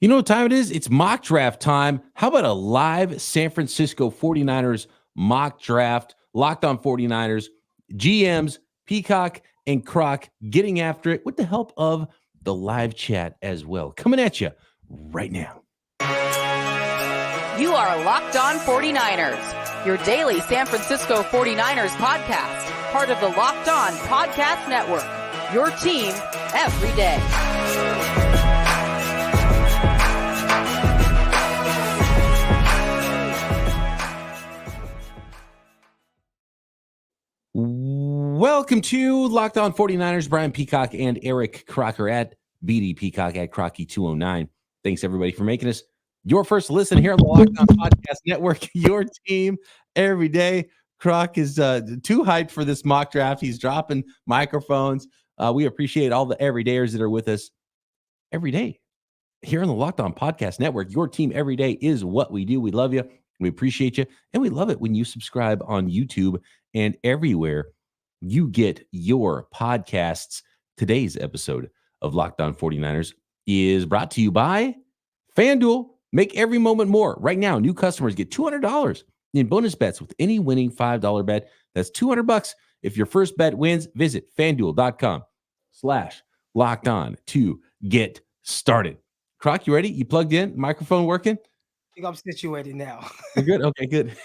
You know what time it is? It's mock draft time. How about a live San Francisco 49ers mock draft? Locked on 49ers, GMs, Peacock, and Croc getting after it with the help of the live chat as well. Coming at you right now. You are Locked On 49ers, your daily San Francisco 49ers podcast, part of the Locked On Podcast Network, your team every day. Welcome to Locked On 49ers. Brian Peacock and Eric Crocker at BD Peacock at Crocky209. Thanks, everybody, for making us your first listen here on the Locked On Podcast Network, your team every day. Croc is too hyped for this mock draft. He's dropping microphones. We appreciate all the everydayers that are with us every day here on the Locked On Podcast Network. Your team every day is what we do. We love you. We appreciate you. And we love it when you subscribe on YouTube and everywhere you get your podcasts. Today's episode of Locked On 49ers is brought to you by FanDuel. Make every moment more. Right now, new customers get $200 in bonus bets with any winning $5 bet. That's $200. If your first bet wins, visit FanDuel.com/locked on to get started. Croc, you ready? You plugged in? Microphone working? I think I'm situated now. You're good? Okay, good.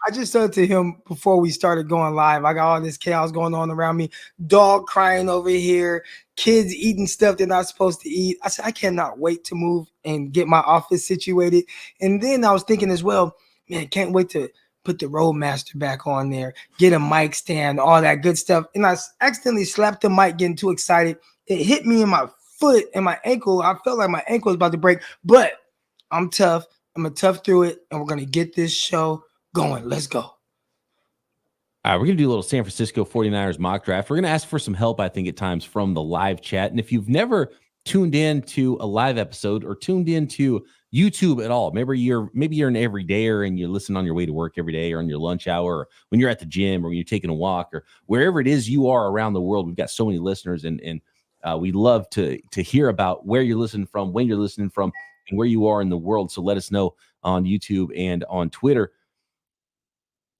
I just said to him before we started going live, I got all this chaos going on around me, dog crying over here, kids eating stuff they're not supposed to eat. I said, I cannot wait to move and get my office situated. And then I was thinking as well, man, can't wait to put the Roadmaster back on there, get a mic stand, all that good stuff. And I accidentally slapped the mic, getting too excited. It hit me in my foot and my ankle. I felt like my ankle was about to break, but I'm tough. I'm going to tough through it, and we're going to get this show going. Let's go. All right, we're going to do a little San Francisco 49ers mock draft. We're going to ask for some help, I think, at times from the live chat. And if you've never tuned in to a live episode or tuned into YouTube at all, maybe you're an everydayer and you listen on your way to work every day or on your lunch hour or when you're at the gym or when you're taking a walk or wherever it is you are around the world. We've got so many listeners, and we love to hear about where you're listening from, when you're listening from, and where you are in the world. So let us know on YouTube and on Twitter.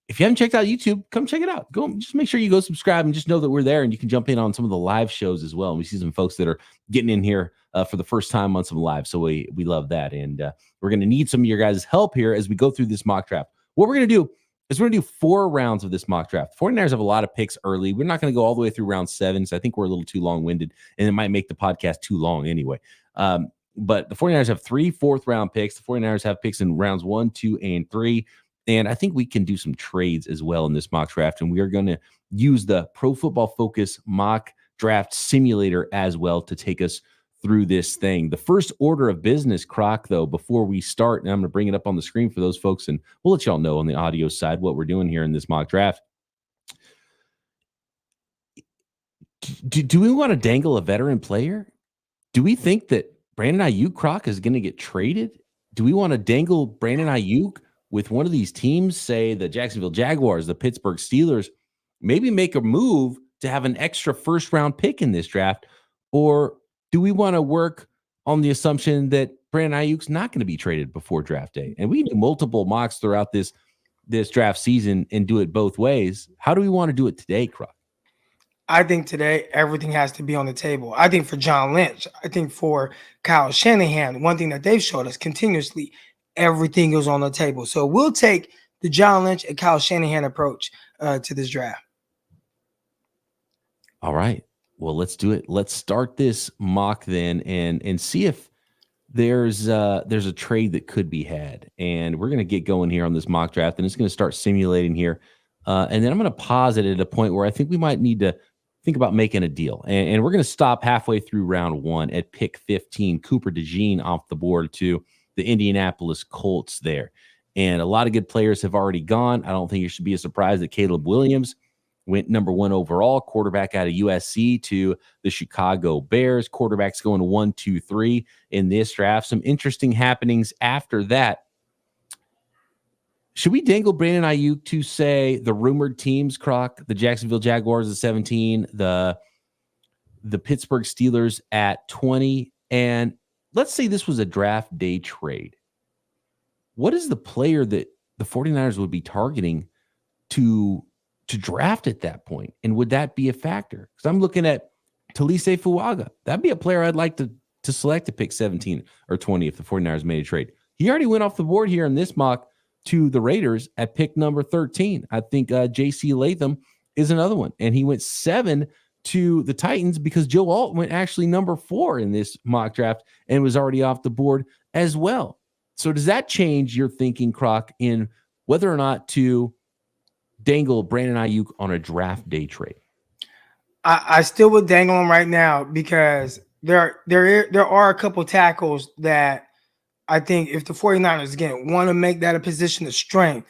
If you haven't checked out YouTube, come check it out. Go, just make sure you go subscribe and just know that we're there, and you can jump in on some of the live shows as well. And we see some folks that are getting in here for the first time on some live. So we love that. And we're going to need some of your guys' help here as we go through this mock draft. What we're going to do is we're going to do 4 rounds of this mock draft. 49ers have a lot of picks early. We're not going to go all the way through round 7. So I think we're a little too long-winded, and it might make the podcast too long anyway. But the 49ers have 3 fourth-round picks. The 49ers have picks in rounds 1, 2, and 3. And I think we can do some trades as well in this mock draft. And we are going to use the Pro Football Focus mock draft simulator as well to take us through this thing. The first order of business, Croc, though, before we start, and I'm going to bring it up on the screen for those folks, and we'll let y'all know on the audio side what we're doing here in this mock draft. Do we want to dangle a veteran player? Do we think that Brandon Aiyuk, Croc, is going to get traded? Do we want to dangle Brandon Aiyuk with one of these teams, say the Jacksonville Jaguars, the Pittsburgh Steelers, maybe make a move to have an extra first-round pick in this draft? Or do we want to work on the assumption that Brandon Aiyuk's not going to be traded before draft day? And we can do multiple mocks throughout this draft season and do it both ways. How do we want to do it today, Croc? I think today everything has to be on the table. I think for John Lynch, I think for Kyle Shanahan, one thing that they've showed us continuously, everything is on the table. So we'll take the John Lynch and Kyle Shanahan approach to this draft. All right. Well, let's do it. Let's start this mock then and see if there's a trade that could be had. And we're going to get going here on this mock draft, and it's going to start simulating here. And then I'm going to pause it at a point where I think we might need to think about making a deal. And we're going to stop halfway through round 1 at pick 15, Cooper DeJean off the board to the Indianapolis Colts there. And a lot of good players have already gone. I don't think it should be a surprise that Caleb Williams went number 1 overall, quarterback out of USC, to the Chicago Bears. Quarterbacks going 1, 2, 3 in this draft. Some interesting happenings after that. Should we dangle Brandon Aiyuk to, say, the rumored teams, Croc, the Jacksonville Jaguars at 17, the Pittsburgh Steelers at 20, and let's say this was a draft day trade. What is the player that the 49ers would be targeting to draft at that point? And would that be a factor? Because I'm looking at Talise Fuaga. That'd be a player I'd like to select at pick 17 or 20 if the 49ers made a trade. He already went off the board here in this mock to the Raiders at pick number 13. I think J.C. Latham is another one. And he went 7 to the Titans because Joe Alt went actually number 4 in this mock draft and was already off the board as well. So does that change your thinking, Croc, in whether or not to dangle Brandon Aiyuk on a draft day trade? I still would dangle him right now because there are a couple tackles that I think if the 49ers, again, want to make that a position of strength,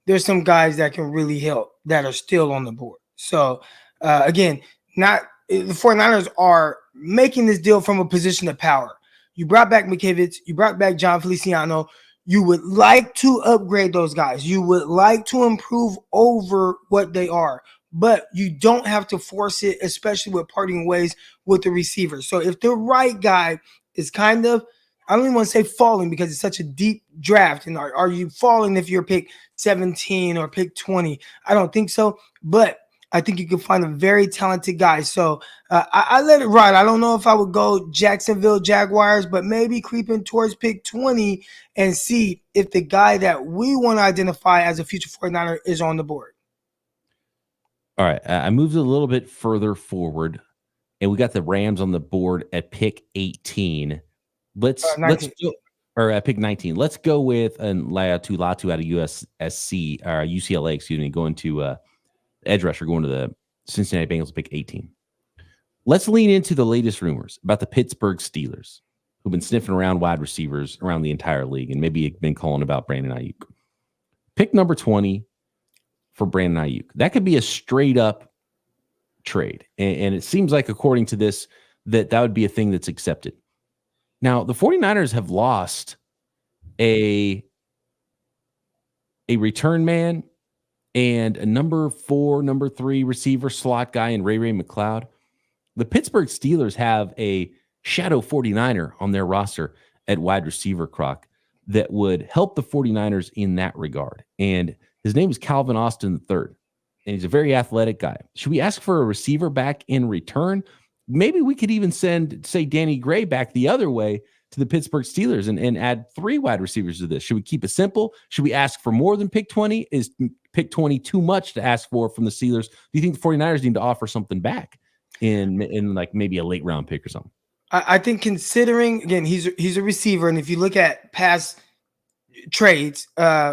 there's some guys that can really help that are still on the board. So, again, the 49ers are making this deal from a position of power. You brought back McKivitz. You brought back John Feliciano. You would like to upgrade those guys. You would like to improve over what they are. But you don't have to force it, especially with parting ways with the receiver. So if the right guy is kind of, I don't even want to say falling because it's such a deep draft. And are you falling if you're pick 17 or pick 20? I don't think so. But I think you can find a very talented guy. So I let it ride. I don't know if I would go Jacksonville Jaguars, but maybe creeping towards pick 20 and see if the guy that we want to identify as a future 49er is on the board. All right. I moved a little bit further forward, and we got the Rams on the board at pick 18. Let's go, or at pick 19. Let's go with Latu out of USC or UCLA, going to edge rusher, going to the Cincinnati Bengals, pick 18. Let's lean into the latest rumors about the Pittsburgh Steelers, who've been sniffing around wide receivers around the entire league, and maybe been calling about Brandon Aiyuk. Pick number 20 for Brandon Aiyuk. That could be a straight up trade. And it seems like, according to this, that would be a thing that's accepted. Now, the 49ers have lost a return man and a number 4, number 3 receiver slot guy in Ray McLeod. The Pittsburgh Steelers have a shadow 49er on their roster at wide receiver, Croc, that would help the 49ers in that regard. And his name is Calvin Austin III, and he's a very athletic guy. Should we ask for a receiver back in return? Maybe we could even send, say, Danny Gray back the other way to the Pittsburgh Steelers and add 3 wide receivers to this. Should we keep it simple? Should we ask for more than pick 20? Is pick 20 too much to ask for from the Steelers? Do you think the 49ers need to offer something back in like maybe a late round pick or something? I think, considering, again, he's a receiver, and if you look at past trades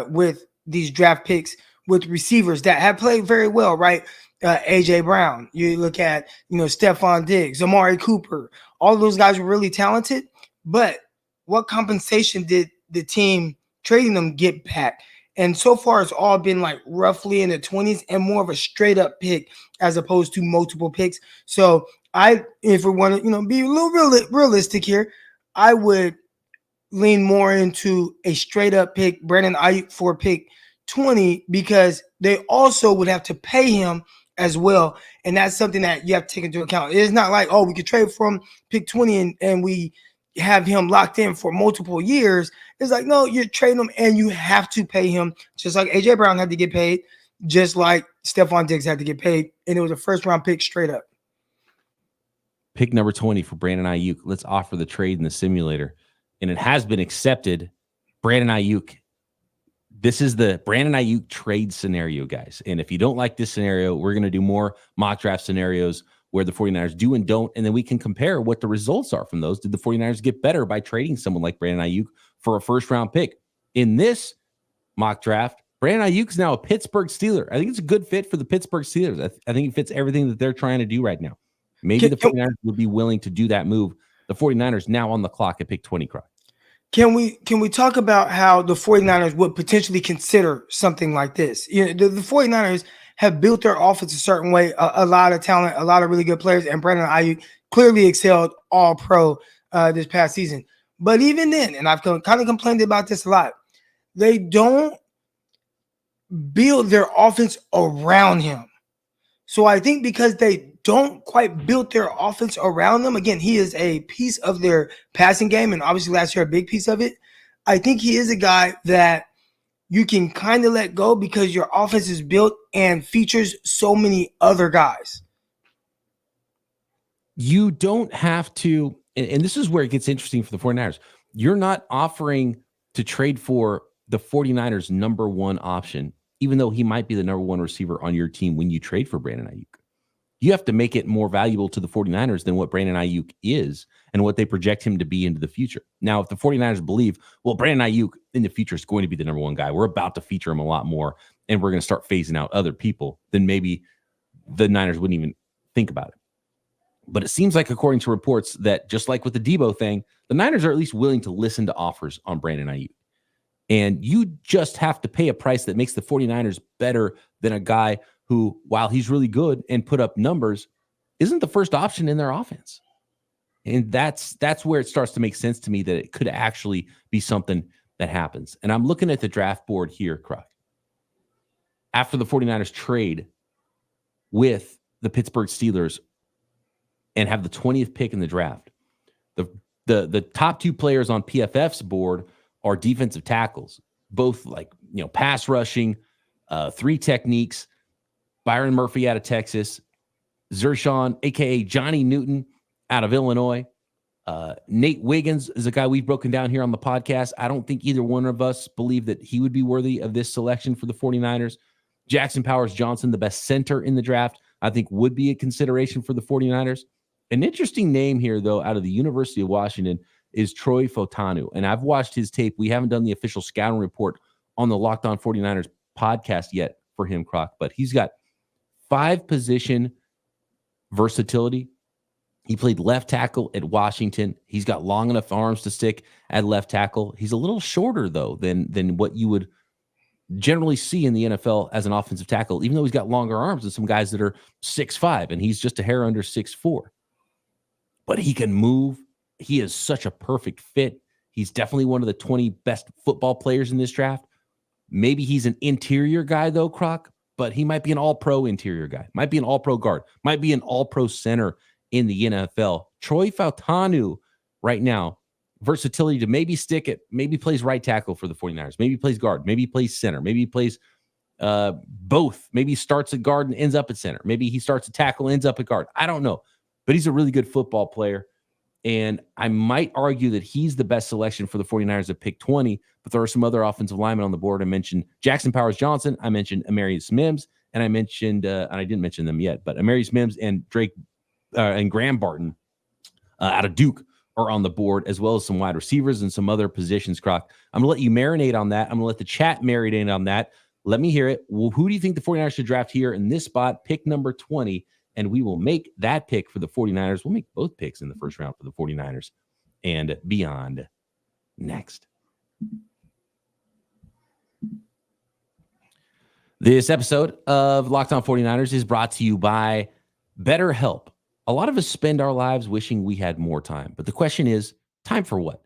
with these draft picks with receivers that have played very well, right? AJ Brown, you look at, Stephon Diggs, Amari Cooper, all of those guys were really talented, but what compensation did the team trading them get back? And so far it's all been like roughly in the 20s and more of a straight up pick as opposed to multiple picks. So if we want to, be a little realistic here, I would lean more into a straight up pick, Brandon Aiyuk, for pick 20, because they also would have to pay him as well. And that's something that you have to take into account. It's not like, we could trade from pick 20 and we have him locked in for multiple years. It's like, no, you're trading him and you have to pay him, just like AJ Brown had to get paid, just like Stephon Diggs had to get paid. And it was a first round pick straight up. Pick number 20 for Brandon Aiyuk. Let's offer the trade in the simulator. And it has been accepted. Brandon Aiyuk. This is the Brandon Aiyuk trade scenario, guys. And if you don't like this scenario, we're going to do more mock draft scenarios where the 49ers do and don't, and then we can compare what the results are from those. Did the 49ers get better by trading someone like Brandon Aiyuk for a first-round pick? In this mock draft, Brandon Aiyuk is now a Pittsburgh Steeler. I think it's a good fit for the Pittsburgh Steelers. I think it fits everything that they're trying to do right now. Maybe the 49ers would be willing to do that move. The 49ers now on the clock at pick 20, Croc. Can we talk about how the 49ers would potentially consider something like this? The 49ers have built their offense a certain way, a lot of talent, a lot of really good players, and Brandon Aiyuk clearly excelled all pro this past season. But even then, and I've kind of complained about this a lot, they don't build their offense around him. So I think because they don't quite build their offense around them. Again, he is a piece of their passing game, and obviously last year a big piece of it. I think he is a guy that you can kind of let go because your offense is built and features so many other guys. You don't have to, and this is where it gets interesting for the 49ers. You're not offering to trade for the 49ers' number one option, even though he might be the number one receiver on your team when you trade for Brandon Aiyuk. You have to make it more valuable to the 49ers than what Brandon Aiyuk is and what they project him to be into the future. Now, if the 49ers believe, well, Brandon Aiyuk in the future is going to be the number one guy, we're about to feature him a lot more, and we're going to start phasing out other people, then maybe the Niners wouldn't even think about it. But it seems like, according to reports, that just like with the Debo thing, the Niners are at least willing to listen to offers on Brandon Aiyuk. And you just have to pay a price that makes the 49ers better than a guy who, while he's really good and put up numbers, isn't the first option in their offense. And that's where it starts to make sense to me that it could actually be something that happens. And I'm looking at the draft board here, Croc. After the 49ers trade with the Pittsburgh Steelers and have the 20th pick in the draft, the top two players on PFF's board are defensive tackles, both pass rushing, three techniques. Byron Murphy out of Texas, Zershawn, a.k.a. Johnny Newton, out of Illinois. Nate Wiggins is a guy we've broken down here on the podcast. I don't think either one of us believe that he would be worthy of this selection for the 49ers. Jackson Powers-Johnson, the best center in the draft, I think would be a consideration for the 49ers. An interesting name here, though, out of the University of Washington is Troy Fautanu. And I've watched his tape. We haven't done the official scouting report on the Locked On 49ers podcast yet for him, Croc, but he's got 5 position versatility. He played left tackle at Washington. He's got long enough arms to stick at left tackle. He's a little shorter, though, than what you would generally see in the NFL as an offensive tackle, even though he's got longer arms than some guys that are 6'5", and he's just a hair under 6'4". But he can move. He is such a perfect fit. He's definitely one of the 20 best football players in this draft. Maybe he's an interior guy, though, Croc, but he might be an all-pro interior guy, might be an all-pro guard, might be an all-pro center in the NFL. Troy Fautanu right now, versatility to maybe stick it, maybe plays right tackle for the 49ers, maybe plays guard, maybe plays center, maybe he plays both. Maybe he starts at guard and ends up at center. Maybe he starts at tackle, ends up at guard. I don't know, but he's a really good football player. And I might argue that he's the best selection for the 49ers at pick 20, but there are some other offensive linemen on the board. I mentioned Jackson Powers-Johnson. I mentioned Amarius Mims, and I mentioned, and I didn't mention them yet, but Amarius Mims and and Graham Barton out of Duke are on the board, as well as some wide receivers and some other positions, Croc. I'm going to let you marinate on that. I'm going to let the chat marinate on that. Let me hear it. Well, who do you think the 49ers should draft here in this spot, pick number 20? And we will make that pick for the 49ers. We'll make both picks in the first round for the 49ers and beyond next. This episode of Locked On 49ers is brought to you by BetterHelp. A lot of us spend our lives wishing we had more time, but the question is, time for what?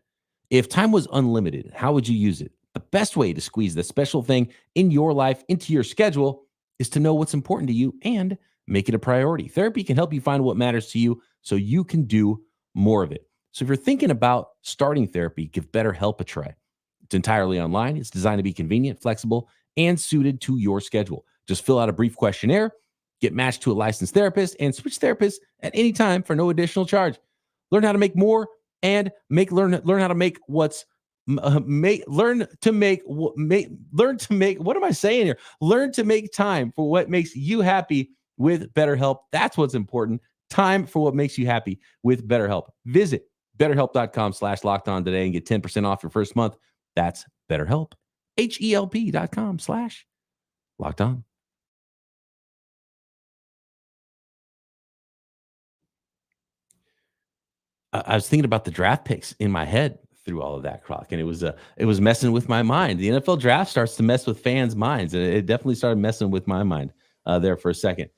If time was unlimited, how would you use it? The best way to squeeze the special thing in your life into your schedule is to know what's important to you and make it a priority. Therapy can help you find what matters to you so you can do more of it. So if you're thinking about starting therapy, give BetterHelp a try. It's entirely online. It's designed to be convenient, flexible, and suited to your schedule. Just fill out a brief questionnaire, get matched to a licensed therapist, and switch therapists at any time for no additional charge. Learn how to make more and learn how to make what's learn to make what am I saying here? Learn to make time for what makes you happy with BetterHelp. That's what's important. Time for what makes you happy with BetterHelp. Visit BetterHelp.com/lockedon today and get 10% off your first month. That's BetterHelp. HELP.com/lockedon. I was thinking about the draft picks in my head through all of that, Croc, and it was messing with my mind. The NFL draft starts to mess with fans' minds, and it definitely started messing with my mind there for a second.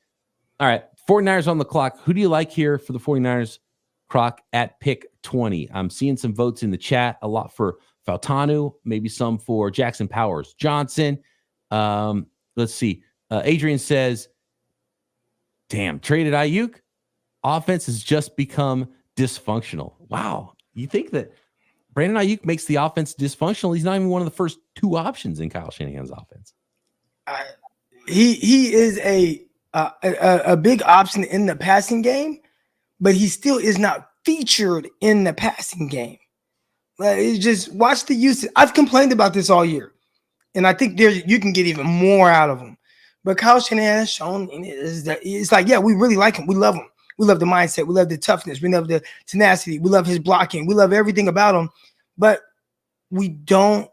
All right, 49ers on the clock. Who do you like here for the 49ers, Croc, at pick 20? I'm seeing some votes in the chat, a lot for Fautanu, maybe some for Jackson Powers-Johnson. Let's see. Adrian says, damn, traded Aiyuk? offense has just become dysfunctional. Wow. You think that Brandon Aiyuk makes the offense dysfunctional? He's not even one of the first two options in Kyle Shanahan's offense. He is a big option in the passing game, but he still is not featured in the passing game. It's just watch the usage. I've complained about this all year, and I think you can get even more out of him. But Kyle Shanahan has shown it's like, yeah, we really like him. We love him. We love the mindset. We love the toughness. We love the tenacity. We love his blocking. We love everything about him. But we don't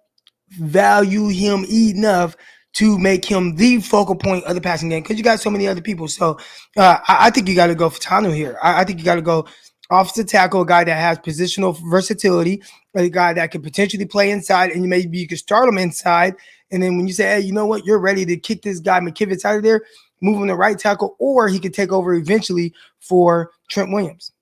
value him enough to make him the focal point of the passing game because you got so many other people. So I think you got to go Fautanu here. I think you got to go offensive tackle, a guy that has positional versatility, a guy that can potentially play inside, and maybe you can start him inside. And then when you say, hey, you know what, you're ready to kick this guy McKivitz out of there, move him to right tackle, or he could take over eventually for Trent Williams.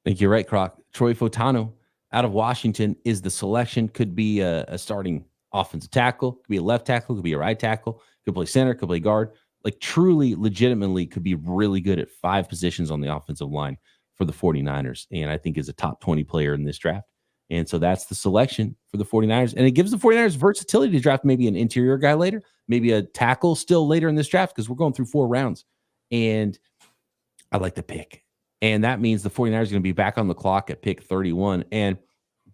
I think you're right, Croc. Troy Fautanu out of Washington is the selection. Could be a starting offensive tackle, could be a left tackle, could be a right tackle, could play center, could play guard. Like truly, legitimately could be really good at 5 positions on the offensive line for the 49ers. And I think is a top 20 player in this draft. And so that's the selection for the 49ers. And it gives the 49ers versatility to draft maybe an interior guy later, maybe a tackle still later in this draft because we're going through 4 rounds. And I like the pick. And that means the 49ers are going to be back on the clock at pick 31. And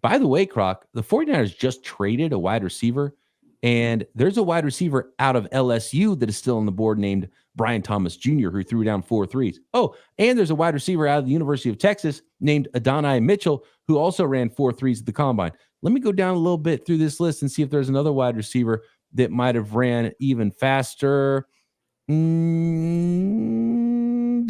by the way, Croc, the 49ers just traded a wide receiver. And there's a wide receiver out of LSU that is still on the board named Brian Thomas Jr., who threw down 4 threes. Oh, and there's a wide receiver out of the University of Texas named Adonai Mitchell, who also ran 4 threes at the combine. Let me go down a little bit through this list and see if there's another wide receiver that might have ran even faster.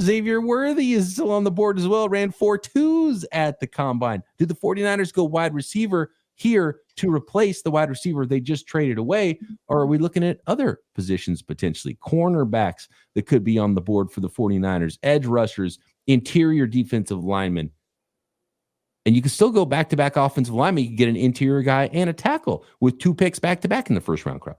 Xavier Worthy is still on the board as well, ran 4 twos at the combine. Did the 49ers go wide receiver here to replace the wide receiver they just traded away? Or are we looking at other positions potentially? Cornerbacks that could be on the board for the 49ers, edge rushers, interior defensive linemen. And you can still go back-to-back offensive linemen. You can get an interior guy and a tackle with 2 picks back-to-back in the first round, crowd.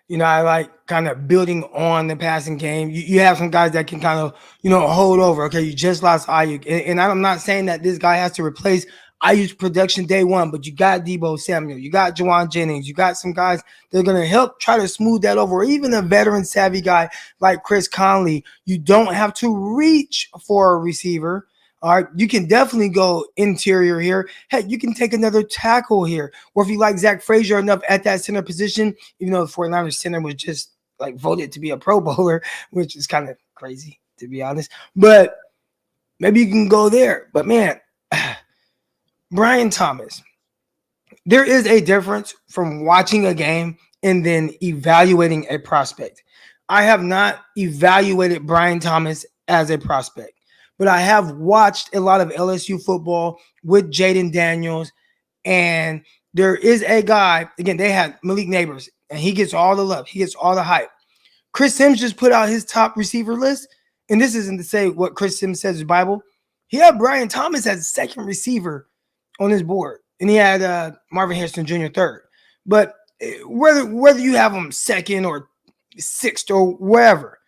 You know, I like kind of building on the passing game. You have some guys that can kind of, hold over. Okay, you just lost Aiyuk. And I'm not saying that this guy has to replace Aiyuk's production day one, but you got Deebo Samuel, you got Juwan Jennings, you got some guys that are going to help try to smooth that over, or even a veteran savvy guy like Chris Conley. You don't have to reach for a receiver. All right, you can definitely go interior here. Heck, you can take another tackle here. Or if you like Zach Frazier enough at that center position, even though the 49ers center was just like voted to be a Pro Bowler, which is kind of crazy, to be honest. But maybe you can go there. But man, Brian Thomas, there is a difference from watching a game and then evaluating a prospect. I have not evaluated Brian Thomas as a prospect, but I have watched a lot of LSU football with Jaden Daniels, and there is a guy, again, they had Malik Neighbors, and he gets all the love. He gets all the hype. Chris Sims just put out his top receiver list, and this isn't to say what Chris Sims says is Bible. He had Brian Thomas as second receiver on his board, and he had Marvin Harrison Jr. third. But whether you have him second or sixth or wherever,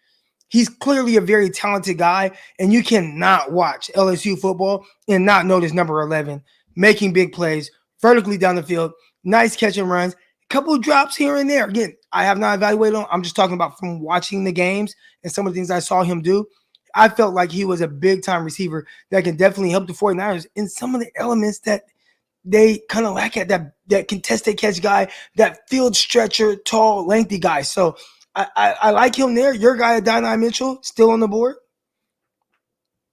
he's clearly a very talented guy, and you cannot watch LSU football and not notice number 11 making big plays vertically down the field, nice catch and runs, a couple of drops here and there. Again, I have not evaluated him. I'm just talking about from watching the games and some of the things I saw him do. I felt like he was a big-time receiver that can definitely help the 49ers in some of the elements that they kind of lack at, that contested catch guy, that field stretcher, tall, lengthy guy. So I like him there. Your guy, Adonai Mitchell, still on the board?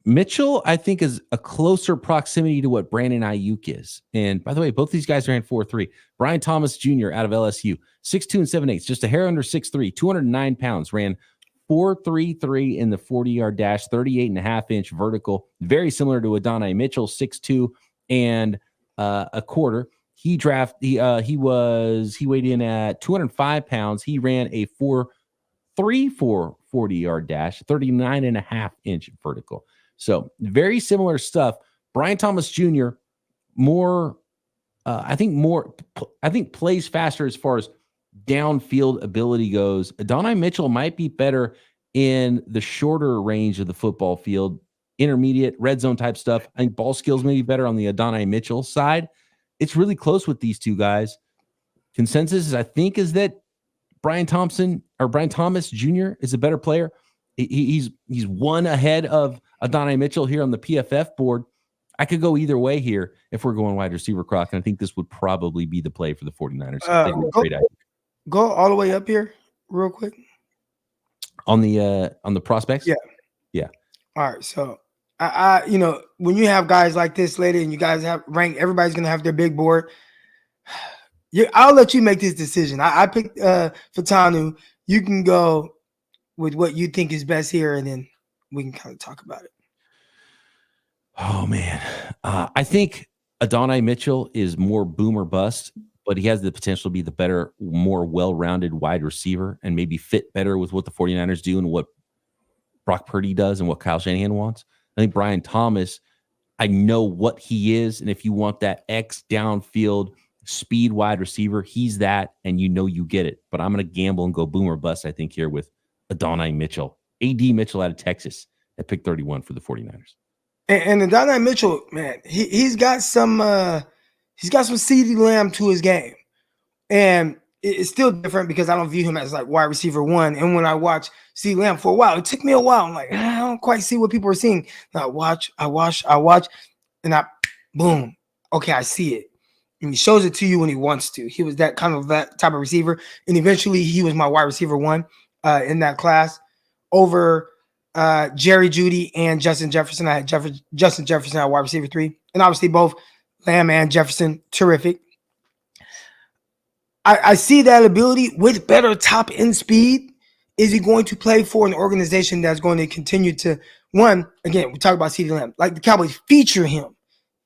Mitchell, I think, is a closer proximity to what Brandon Aiyuk is. And by the way, both these guys ran 4.3. Brian Thomas Jr. out of LSU, 6'2" and 7/8, just a hair under 6'3", 209 pounds, ran 4.33 in the 40-yard dash, 38.5-inch vertical, very similar to Adonai Mitchell, 6'2" and a quarter. He weighed in at 205 pounds. He ran a 4.3 for 40-yard dash, 39.5-inch vertical. So very similar stuff. Brian Thomas Jr. I think plays faster as far as downfield ability goes. Adonai Mitchell might be better in the shorter range of the football field, intermediate, red zone type stuff. I think ball skills may be better on the Adonai Mitchell side. It's really close with these two guys. Consensus is, I think, is that Brian Thomas Jr. is a better player. He's one ahead of Adonai Mitchell here on the PFF board. I could go either way here if we're going wide receiver, Croc, and I think this would probably be the play for the 49ers. Go all the way up here real quick. On the prospects? Yeah. All right. So I when you have guys like this later and you guys have ranked, everybody's gonna have their big board. I'll let you make this decision. I picked Fautanu. You can go with what you think is best here, and then we can kind of talk about it. Oh, man. I think Adonai Mitchell is more boom or bust, but he has the potential to be the better, more well-rounded wide receiver and maybe fit better with what the 49ers do and what Brock Purdy does and what Kyle Shanahan wants. I think Brian Thomas, I know what he is, and if you want that X downfield speed wide receiver, he's that, and you get it. But I'm going to gamble and go boom or bust, I think, here with Adonai Mitchell. A.D. Mitchell out of Texas at pick 31 for the 49ers. And Adonai Mitchell, man, he's got some CeeDee Lamb to his game. And it's still different because I don't view him as like wide receiver one. And when I watch CeeDee Lamb for a while, it took me a while. I'm like, I don't quite see what people are seeing. And I watch, and boom. Okay, I see it. And he shows it to you when he wants to. He was that type of receiver. And eventually he was my wide receiver one in that class over Jerry Jeudy and Justin Jefferson. I had Justin Jefferson at wide receiver 3. And obviously both Lamb and Jefferson, terrific. I see that ability with better top end speed. Is he going to play for an organization that's going to continue to, again, we talk about CeeDee Lamb, like the Cowboys feature him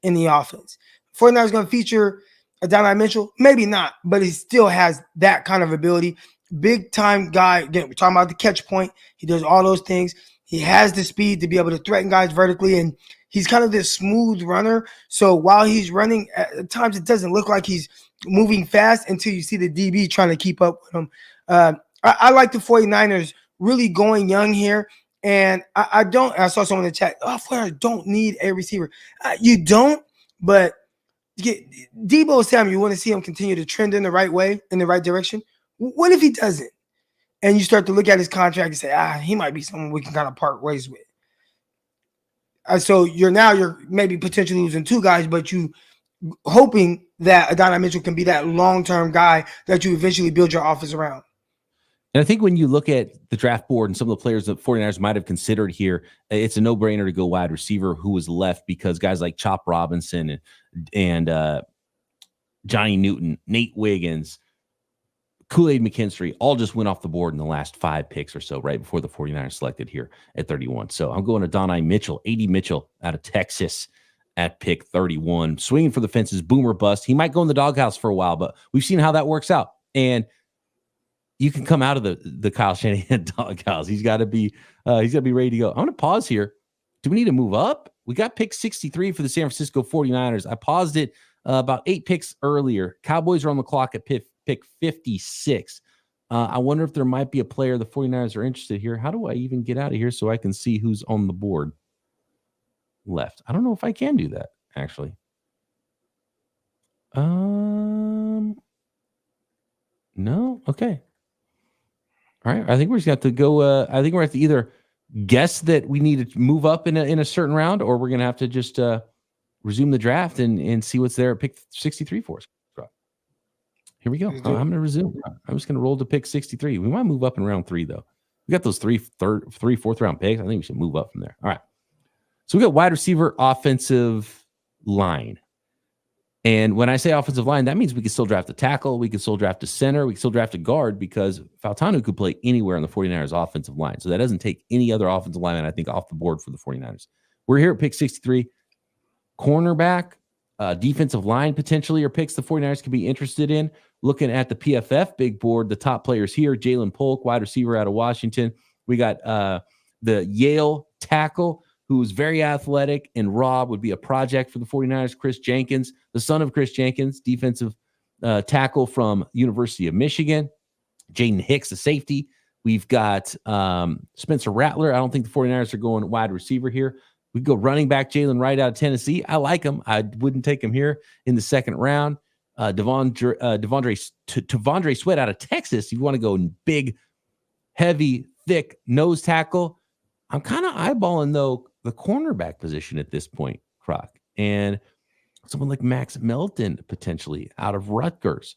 in the offense. 49ers going to feature Adonai Mitchell? Maybe not, but he still has that kind of ability. Big time guy. Again, we're talking about the catch point. He does all those things. He has the speed to be able to threaten guys vertically, and he's kind of this smooth runner. So while he's running, at times it doesn't look like he's moving fast until you see the DB trying to keep up with him. I like the 49ers really going young here. And I saw someone in the chat, 49ers don't need a receiver. You don't, but Deebo Samuel, you want to see him continue to trend in the right way, in the right direction. What if he doesn't? And you start to look at his contract and say, he might be someone we can kind of part ways with. So you're maybe potentially losing 2 guys, but you hoping that Adonai Mitchell can be that long-term guy that you eventually build your offense around. And I think when you look at the draft board and some of the players that 49ers might have considered here, it's a no-brainer to go wide receiver who was left because guys like Chop Robinson and Johnny Newton, Nate Wiggins, Kool-Aid McKinstry all just went off the board in the last 5 picks or so, right before the 49ers selected here at 31. So I'm going to Adonai Mitchell, A.D. Mitchell out of Texas at pick 31. Swinging for the fences, boomer bust. He might go in the doghouse for a while, but we've seen how that works out. And you can come out of the Kyle Shanahan doghouse. He's got to be ready to go. I'm going to pause here. Do we need to move up? We got pick 63 for the San Francisco 49ers. I paused it about 8 picks earlier. Cowboys are on the clock at pick 56. I wonder if there might be a player the 49ers are interested here. How do I even get out of here so I can see who's on the board left? I don't know if I can do that, actually. No? Okay. All right. I think we're just going to have to go. I think we're going to have to either guess that we need to move up in a certain round, or we're going to have to just resume the draft and see what's there at pick 63 for us. Here we go. I'm going to resume. I'm just going to roll to pick 63. We might move up in round 3, though. We got those three fourth round picks. I think we should move up from there. All right. So we got wide receiver, offensive line. And when I say offensive line, that means we can still draft a tackle. We can still draft a center. We can still draft a guard because Fautanu could play anywhere on the 49ers offensive line. So that doesn't take any other offensive lineman, I think, off the board for the 49ers. We're here at pick 63. Cornerback, defensive line potentially, or picks the 49ers could be interested in. Looking at the PFF big board, the top players here, Jalen Polk, wide receiver out of Washington. We got the Yale tackle, who's very athletic, and Rob would be a project for the 49ers. Chris Jenkins, the son of Chris Jenkins, defensive tackle from University of Michigan. Jaden Hicks, the safety We've got Spencer Rattler. I don't think the 49ers are going wide receiver here. We go running back Jalen Wright out of Tennessee. I like him. I wouldn't take him here in the second round. Devondre Sweat out of Texas. You want to go big, heavy, thick nose tackle. I'm kind of eyeballing, though, the cornerback position at this point, Croc. And someone like Max Melton, potentially, out of Rutgers.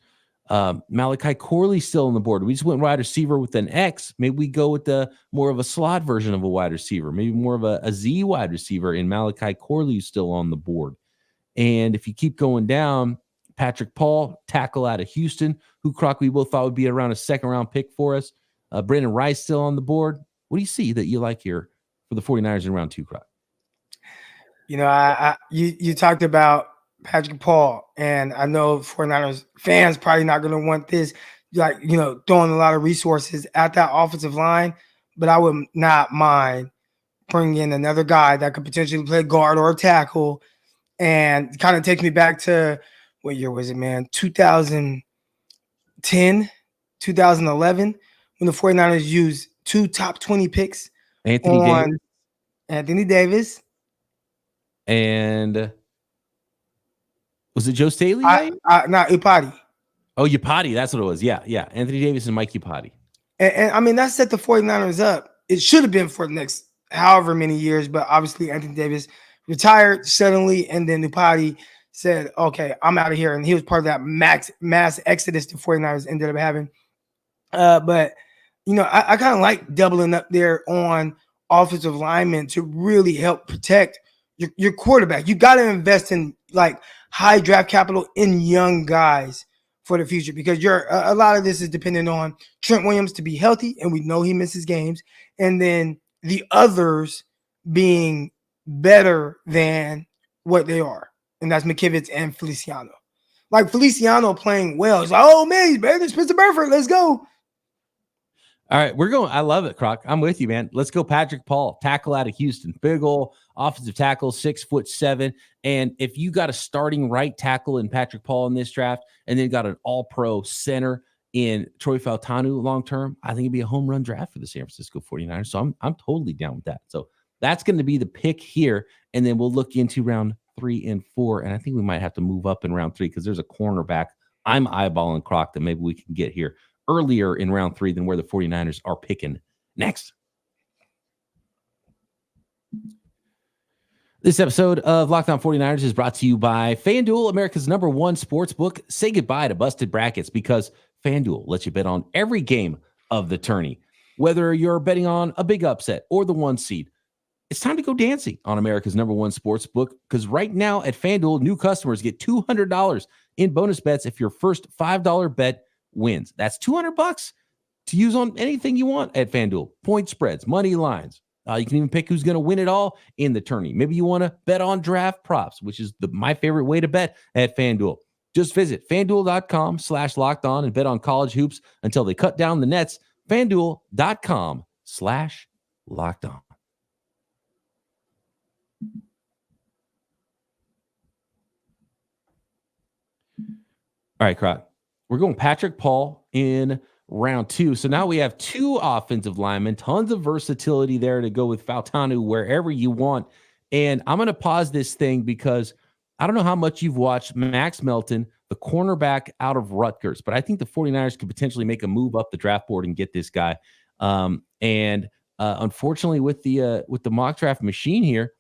Malachi Corley still on the board. We just went wide receiver with an X. Maybe we go with the more of a slot version of a wide receiver, maybe more of a Z wide receiver, and Malachi Corley is still on the board. And if you keep going down, Patrick Paul, tackle out of Houston, who Croc we both thought would be around a second round pick for us. Brandon Rice still on the board. What do you see that you like here for the 49ers in round 2, Croc? You know, you talked about Patrick Paul, and I know 49ers fans probably not going to want this, like, you know, throwing a lot of resources at that offensive line, but I would not mind bringing in another guy that could potentially play guard or tackle, and kind of takes me back to, what year was it, man? 2010, 2011, when the 49ers used 2 top 20 picks on Anthony Davis. And was it Joe Staley? Not Iupati. Oh, Iupati. That's what it was. Yeah. Anthony Davis and Mike Iupati. And I mean, that set the 49ers up. It should have been for the next however many years, but obviously Anthony Davis retired suddenly, and then Iupati said, okay, I'm out of here. And he was part of that mass exodus the 49ers ended up having. But, you know, I kind of like doubling up there on offensive linemen to really help protect your quarterback. You got to invest in like high draft capital in young guys for the future, because a lot of this is dependent on Trent Williams to be healthy, and we know he misses games, and then the others being better than what they are, and that's McKivitz and Feliciano. Like Feliciano playing well, it's like, oh man, he's better than Spencer Burford. Let's go. All right, we're going. I love it, Croc. I'm with you, man. Let's go, Patrick Paul, tackle out of Houston, big ol' offensive tackle, 6'7". And if you got a starting right tackle in Patrick Paul in this draft, and then got an All-Pro center in Troy Fautanu long term, I think it'd be a home run draft for the San Francisco 49ers. So I'm totally down with that. So that's going to be the pick here, and then we'll look into round 3 and 4, and I think we might have to move up in round 3 because there's a cornerback I'm eyeballing, Croc, that maybe we can get here earlier in round 3 than where the 49ers are picking next. This episode of Locked On 49ers is brought to you by FanDuel, America's #1 sportsbook. Say goodbye to busted brackets, because FanDuel lets you bet on every game of the tourney. Whether you're betting on a big upset or the 1 seed, it's time to go dancing on America's #1 sportsbook, because right now at FanDuel, new customers get $200 in bonus bets if your first $5 bet wins. That's $200 to use on anything you want at FanDuel. Point spreads, money lines. You can even pick who's going to win it all in the tourney. Maybe you want to bet on draft props, which is my favorite way to bet at FanDuel. Just visit FanDuel.com/lockedon and bet on college hoops until they cut down the nets. FanDuel.com/lockedon. All right, Croc. We're going Patrick Paul in round 2. So now we have 2 offensive linemen, tons of versatility there to go with Fautanu wherever you want. And I'm going to pause this thing because I don't know how much you've watched Max Melton, the cornerback out of Rutgers, but I think the 49ers could potentially make a move up the draft board and get this guy. Unfortunately, with the mock draft machine here,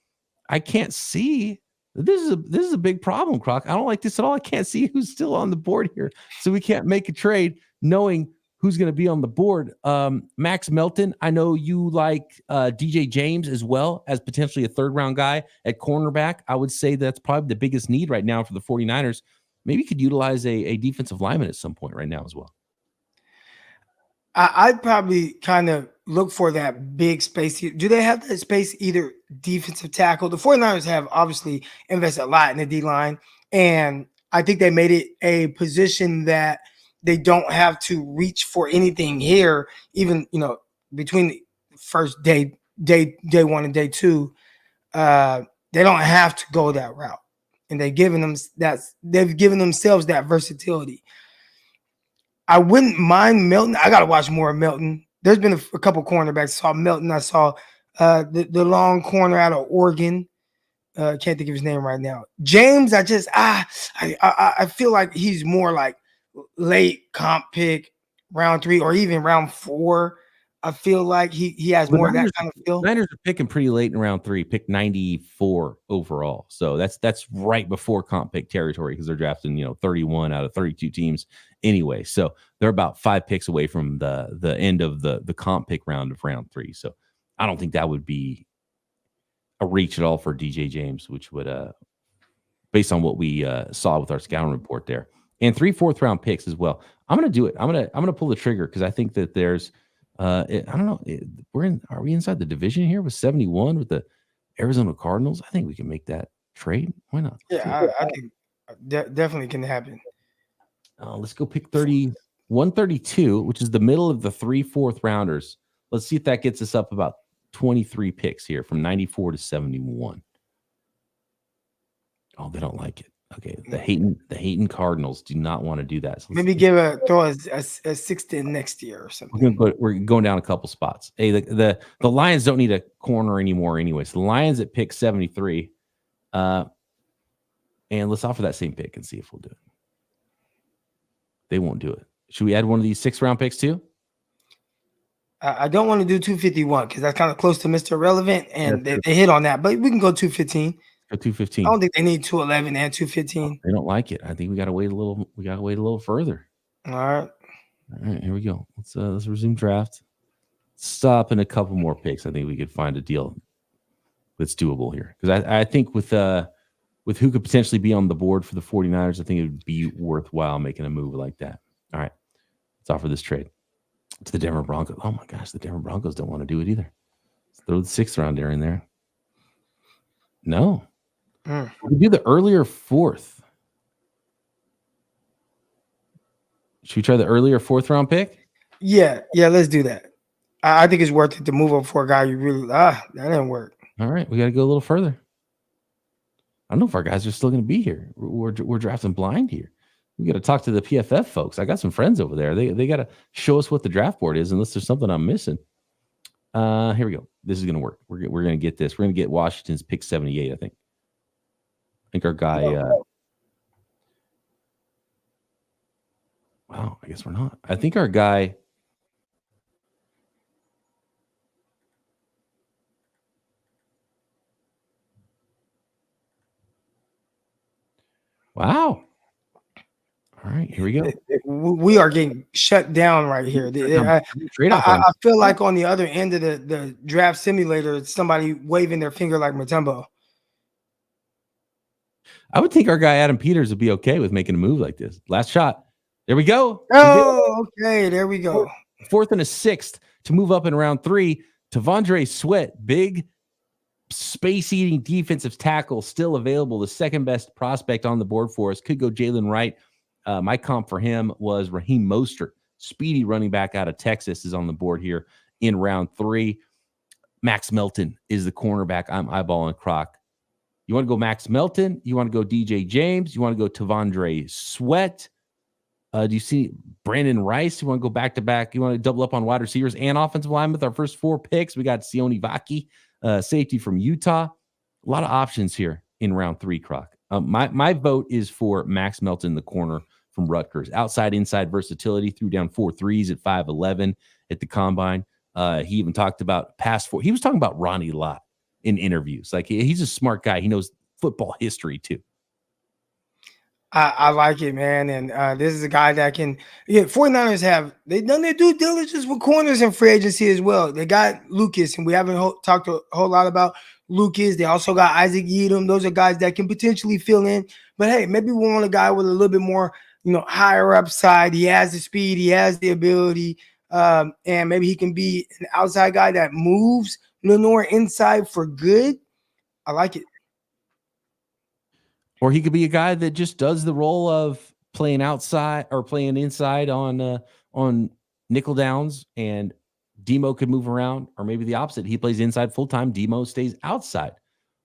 I can't see. This is a big problem, Croc. I don't like this at all. I can't see who's still on the board here, so we can't make a trade knowing who's going to be on the board. Max Melton, I know you like DJ James as well as potentially a third-round guy at cornerback. I would say that's probably the biggest need right now for the 49ers. Maybe you could utilize a defensive lineman at some point right now as well. I'd probably kind of look for that big space here. Do they have that space, either defensive tackle? The 49ers have obviously invested a lot in the D-line, and I think they made it a position that they don't have to reach for anything here, even, you know, between the first day 1 and day 2. They don't have to go that route, and they've given themselves that versatility. I wouldn't mind Melton. I got to watch more of Melton there's been a couple cornerbacks. I saw Melton. I saw the long corner out of Oregon. Can't think of his name right now. James, I feel like he's more like late comp pick, round 3 or even round 4. I feel like he has more of that kind of feel. Niners are picking pretty late in round 3, pick 94 overall. So that's right before comp pick territory because they're drafting 31 out of 32 teams anyway. So they're about 5 picks away from the end of the comp pick round of round 3. So I don't think that would be a reach at all for DJ James, which would based on what we saw with our scouting report there, and 3 4th-round picks as well. I'm gonna do it. I'm gonna pull the trigger because I think that there's I don't know. Are we inside the division here with 71 with the Arizona Cardinals? I think we can make that trade. Why not? Yeah, I think definitely can happen. Let's go pick 132, which is the middle of the 3 4th-rounders. Let's see if that gets us up about 23 picks here from 94 to 71. Oh, they don't like it. Okay, the Hayton Cardinals do not want to do that. So maybe throw a 6 next year or something. We're going down a couple spots. Hey, the Lions don't need a corner anymore anyway. So the Lions at pick 73. And let's offer that same pick and see if we'll do it. They won't do it. Should we add one of these 6th-round picks too? I don't want to do 251 because that's kind of close to Mr. Irrelevant, and they hit on that. But we can go 215. Go 215. I don't think they need 211 and 215. They don't like it. I think we got to wait a little. We got to wait a little further. All right. Here we go. Let's resume draft. Stop in a couple more picks. I think we could find a deal that's doable here because I think with who could potentially be on the board for the 49ers, I think it would be worthwhile making a move like that. All right, let's offer this trade to the Denver Broncos. Oh my gosh, the Denver Broncos don't want to do it either. Let's throw the 6th rounder in there. No. We do the earlier 4th. Should we try the earlier 4th-round pick? Yeah, let's do that. I think it's worth it to move up for a guy you really that didn't work. All right, we got to go a little further. I don't know if our guys are still going to be here. We're drafting blind here. We got to talk to the PFF folks. I got some friends over there. They got to show us what the draft board is, unless there's something I'm missing. Here we go. This is going to work. We're going to get this. We're going to get Washington's pick 78, I think. I think our guy. Wow, I guess we're not. I think our guy. Wow. All right, here we go. We are getting shut down right here. I feel like on the other end of the draft simulator, it's somebody waving their finger like Mutombo. I would think our guy Adam Peters would be okay with making a move like this. Last shot. There we go. Oh, okay. There we go. 4th and a 6th to move up in round 3. Tavondre Sweat, big space-eating defensive tackle, still available. The 2nd best prospect on the board for us. Could go Jalen Wright. My comp for him was Raheem Mostert. Speedy running back out of Texas is on the board here in round 3. Max Melton is the cornerback I'm eyeballing Croc. You want to go Max Melton? You want to go DJ James? You want to go Tavondre Sweat? Do you see Brandon Rice? You want to go back-to-back? You want to double up on wide receivers and offensive line with our first 4 picks? We got Sione Vaki, safety from Utah. A lot of options here in round 3, Croc. My vote is for Max Melton, the corner from Rutgers. Outside, inside versatility, threw down 4 threes at 5'11" at the combine. He even talked about pass 4. He was talking about Ronnie Lott in interviews. Like, he's a smart guy. He knows football history too. I like it, man. And this is a guy that can, 49ers they've done their due diligence with corners in free agency as well. They got Lucas, and we haven't talked a whole lot about Lucas. They also got Isaac Yiadom. Those are guys that can potentially fill in. But hey, maybe we want a guy with a little bit more, higher upside. He has the speed, he has the ability, and maybe he can be an outside guy that moves Lenore inside for good. I like it. Or he could be a guy that just does the role of playing outside or playing inside on nickel downs, and Demo could move around, or maybe the opposite. He plays inside full-time. Demo stays outside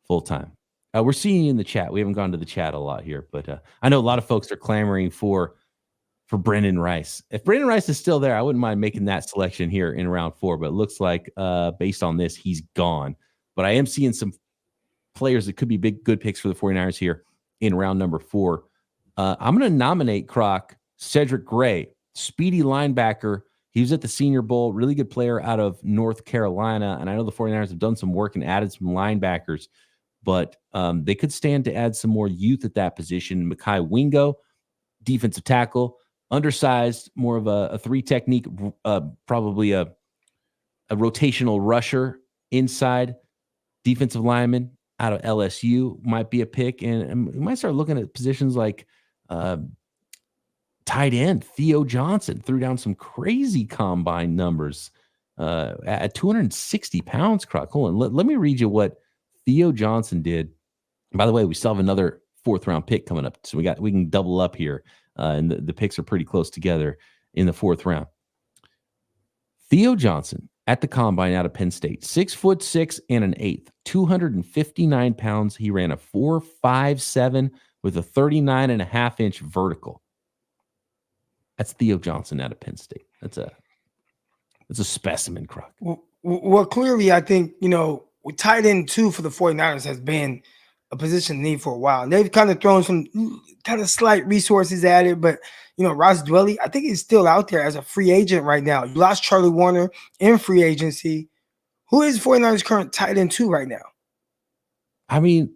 full-time. We're seeing you in the chat. We haven't gone to the chat a lot here, but I know a lot of folks are clamoring for for Brendan Rice. If Brendan Rice is still there, I wouldn't mind making that selection here in round 4, but it looks like based on this, he's gone. But I am seeing some players that could be good picks for the 49ers here in round number 4. I'm going to nominate Croc Cedric Gray, speedy linebacker. He was at the Senior Bowl, really good player out of North Carolina. And I know the 49ers have done some work and added some linebackers, but they could stand to add some more youth at that position. Mekhi Wingo, defensive tackle, undersized, more of a 3 technique, probably a rotational rusher inside. Defensive lineman out of LSU might be a pick. And we might start looking at positions like tight end. Theo Johnson threw down some crazy combine numbers at 260 pounds. Croc. Hold on. Let me read you what Theo Johnson did. By the way, we still have another 4th round pick coming up. So we can double up here. And the picks are pretty close together in the 4th round. Theo Johnson at the combine out of Penn State, 6'6" and an 1/8, 259 pounds. He ran a 4.57 with a 39.5-inch vertical. That's Theo Johnson out of Penn State. That's a specimen, Croc. Well, clearly, I think, tight end 2 for the 49ers has been a position of need for a while. And they've kind of thrown some kind of slight resources at it, but Ross Dwelly, I think he's still out there as a free agent right now. You lost Charlie Warner in free agency. Who is 49ers current tight end 2 right now? I mean,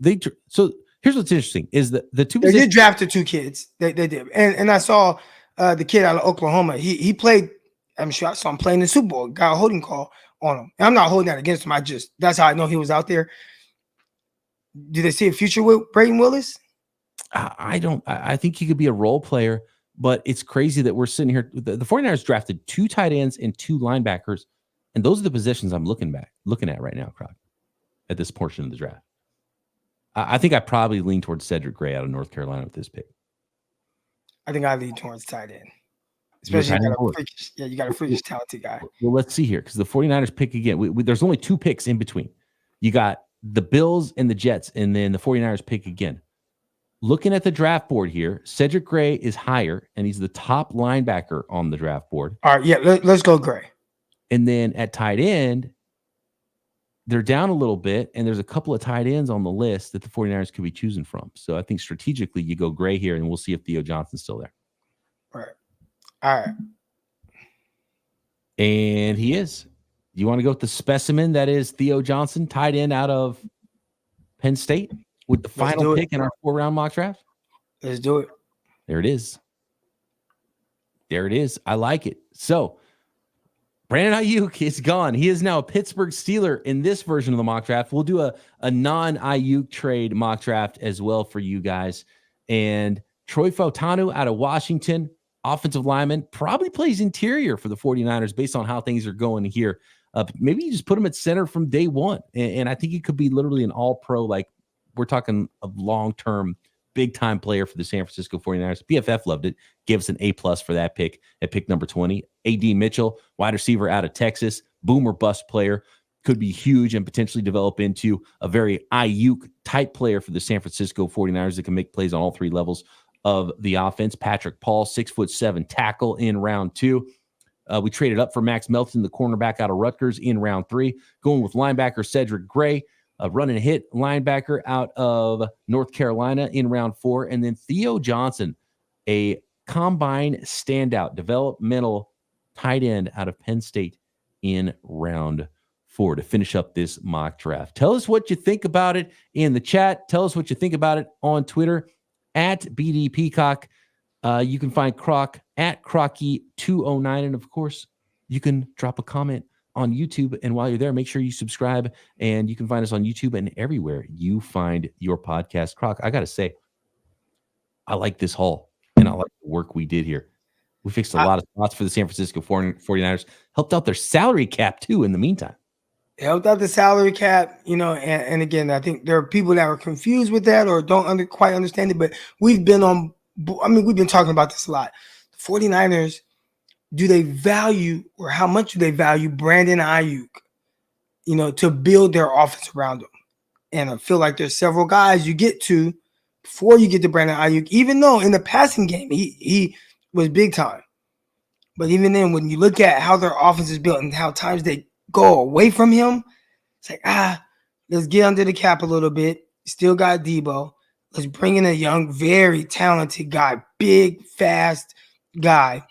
so here's what's interesting is that the 2 they did draft the 2 kids. They did. And I saw the kid out of Oklahoma. He played, I'm sure I saw him playing in the Super Bowl, got a holding call on him. And I'm not holding that against him. That's how I know he was out there. Do they see a future with Brayden Willis? I don't. I think he could be a role player, but it's crazy that we're sitting here. The 49ers drafted 2 tight ends and 2 linebackers, and those are the positions I'm looking at right now, Croc, at this portion of the draft. I think I probably lean towards Cedric Gray out of North Carolina with this pick. I think I lean towards tight end. Especially you got a freakish talented guy. Well, let's see here, because the 49ers pick again. There's only 2 picks in between. You got the Bills and the Jets, and then the 49ers pick again. Looking at the draft board here, Cedric Gray is higher, and he's the top linebacker on the draft board. All right, yeah, let's go Gray. And then at tight end, they're down a little bit, and there's a couple of tight ends on the list that the 49ers could be choosing from. So I think strategically you go Gray here, and we'll see if Theo Johnson's still there. All right. And he is. You want to go with the specimen that is Theo Johnson, tight end out of Penn State, with the final pick in our 4-round mock draft? Let's do it. There it is. I like it. So Brandon Aiyuk is gone. He is now a Pittsburgh Steeler in this version of the mock draft. We'll do a non-Aiyuk trade mock draft as well for you guys. And Troy Fautanu out of Washington, offensive lineman, probably plays interior for the 49ers based on how things are going here. Maybe you just put him at center from day one. And I think he could be literally an all-pro, like we're talking a long-term, big-time player for the San Francisco 49ers. PFF loved it. Gave us an A+ for that pick at pick number 20. A.D. Mitchell, wide receiver out of Texas, boom or bust player, could be huge and potentially develop into a very Aiyuk-type player for the San Francisco 49ers that can make plays on all 3 levels of the offense. Patrick Paul, 6'7" tackle in round 2. We traded up for Max Melton, the cornerback out of Rutgers, in round 3. Going with linebacker Cedric Gray, a run and hit linebacker out of North Carolina in round 4. And then Theo Johnson, a combine standout, developmental tight end out of Penn State in round 4 to finish up this mock draft. Tell us what you think about it in the chat. Tell us what you think about it on Twitter at BD Peacock. You can find Croc at Crocky209. And of course, you can drop a comment on YouTube. And while you're there, make sure you subscribe. And you can find us on YouTube and everywhere you find your podcast. Croc, I got to say, I like this haul and I like the work we did here. We fixed a lot of spots for the San Francisco 49ers, helped out their salary cap too in the meantime. Helped out the salary cap, and again, I think there are people that are confused with that or don't quite understand it, but we've been talking about this a lot. The 49ers, do they value, or how much do they value Brandon Aiyuk, to build their offense around him? And I feel like there's several guys you get to before you get to Brandon Aiyuk, even though in the passing game, he was big time. But even then, when you look at how their offense is built and how times they go away from him, it's like, let's get under the cap a little bit. Still got Debo. Let's bring in a young, very talented guy, big, fast guy.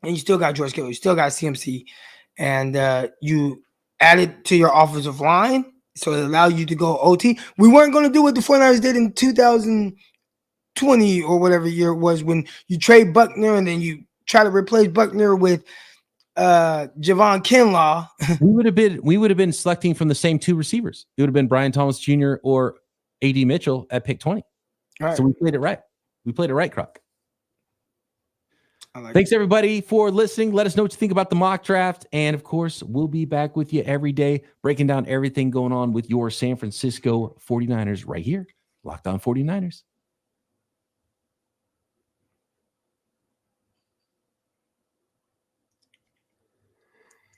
And you still got George Kittle. You still got CMC. And you added to your offensive line, so it allowed you to go OT. We weren't going to do what the 49ers did in 2020 or whatever year it was when you trade Buckner and then you try to replace Buckner with Javon Kinlaw. we would have been selecting from the same two receivers. It would have been Brian Thomas Jr. or AD Mitchell at pick 20. Right. So we played it right. We played it right, Croc. Thanks, everybody, for listening. Let us know what you think about the mock draft. And, of course, we'll be back with you every day, breaking down everything going on with your San Francisco 49ers right here. Locked On 49ers.